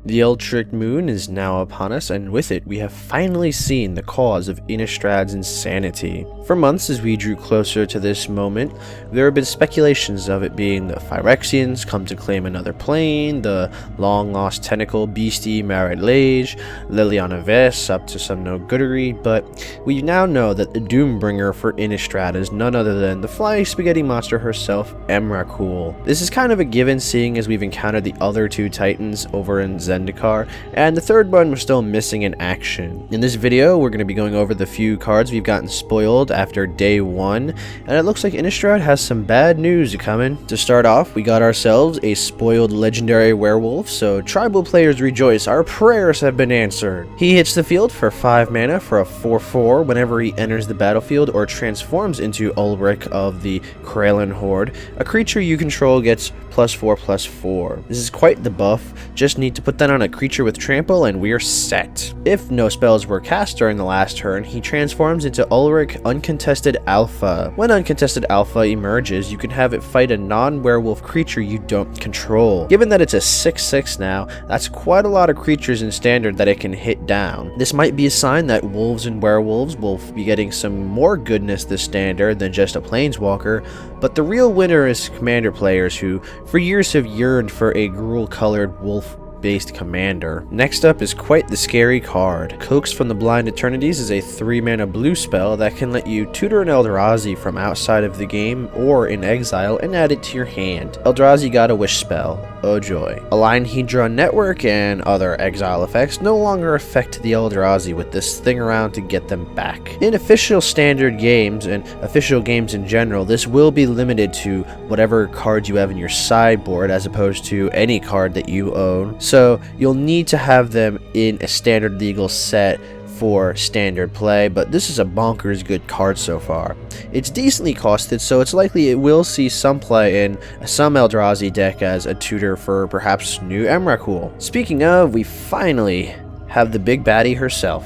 The Eldritch moon is now upon us, and with it we have finally seen the cause of Innistrad's insanity. For months as we drew closer to this moment, there have been speculations of it being the Phyrexians come to claim another plane, the long-lost tentacle beastie Marit Lage, Liliana Vess up to some no-goodery, but we now know that the Doombringer for Innistrad is none other than the flying spaghetti monster herself, Emrakul. This is kind of a given seeing as we've encountered the other two titans over in Zendikar, and the third one was still missing in action. In this video, we're going to be going over the few cards we've gotten spoiled after day 1, and it looks like Innistrad has some bad news coming. To start off, we got ourselves a spoiled legendary werewolf, so tribal players rejoice, our prayers have been answered. He hits the field for 5 mana for a 4/4 whenever he enters the battlefield or transforms into Ulrich of the Kralin Horde. A creature you control gets +4/+4. This is quite the buff, just need to put that on a creature with trample and we're set. If no spells were cast during the last turn, he transforms into Ulrich Uncontested Alpha. When Uncontested Alpha emerges, you can have it fight a non-werewolf creature you don't control. Given that it's a 6/6 now, that's quite a lot of creatures in Standard that it can hit down. This might be a sign that wolves and werewolves will be getting some more goodness this Standard than just a planeswalker, but the real winner is Commander players who for years have yearned for a gruel-colored wolf-based commander. Next up is quite the scary card. Coax from the Blind Eternities is a 3-mana blue spell that can let you tutor an Eldrazi from outside of the game or in exile and add it to your hand. Eldrazi got a wish spell. Oh joy. Align Hedron Network and other exile effects no longer affect the Eldrazi with this thing around to get them back. In official Standard games and official games in general, this will be limited to whatever cards you have in your sideboard as opposed to any card that you own. So you'll need to have them in a Standard legal set for Standard play, but this is a bonkers good card so far. It's decently costed, so it's likely it will see some play in some Eldrazi deck as a tutor for perhaps new Emrakul. Speaking of, we finally have the big baddie herself,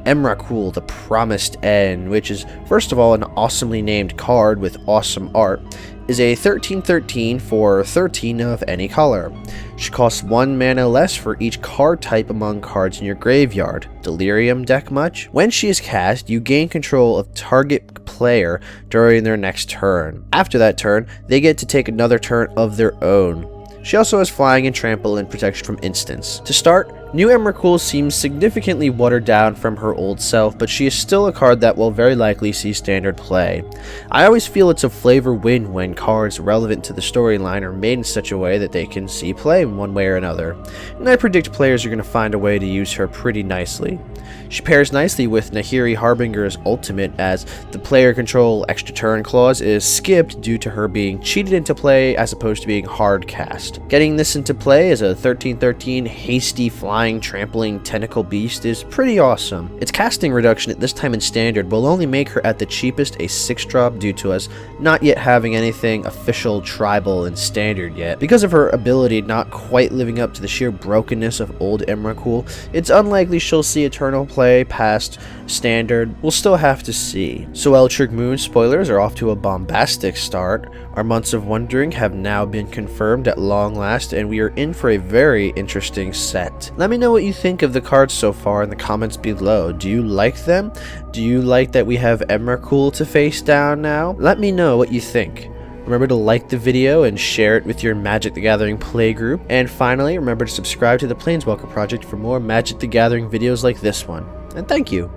Emrakul, the Promised End, which is first of all an awesomely named card with awesome art, is a 13/13 for 13 of any color. She costs 1 mana less for each card type among cards in your graveyard. Delirium deck much? When she is cast, you gain control of target player during their next turn. After that turn, they get to take another turn of their own. She also has flying and trample and protection from instants. To start, new Emrakul seems significantly watered down from her old self, but she is still a card that will very likely see Standard play. I always feel it's a flavor win when cards relevant to the storyline are made in such a way that they can see play in one way or another, and I predict players are going to find a way to use her pretty nicely. She pairs nicely with Nahiri Harbinger's ultimate, as the player control extra turn clause is skipped due to her being cheated into play as opposed to being hard cast. Getting this into play as a 13/13 hasty flying trampling tentacle beast is pretty awesome. Its casting reduction at this time in Standard will only make her at the cheapest a 6-drop due to us not yet having anything official tribal in Standard yet. Because of her ability not quite living up to the sheer brokenness of old Emrakul, it's unlikely she'll see Eternal play past Standard. We'll still have to see. So Eldritch Moon spoilers are off to a bombastic start. Our months of wondering have now been confirmed at long last, and we are in for a very interesting set. Let me know what you think of the cards so far in the comments below. Do you like them? Do you like that we have Emrakul to face down now? Let me know what you think. Remember to like the video and share it with your Magic the Gathering playgroup. And finally, remember to subscribe to the Planeswalker Project for more Magic the Gathering videos like this one. And thank you!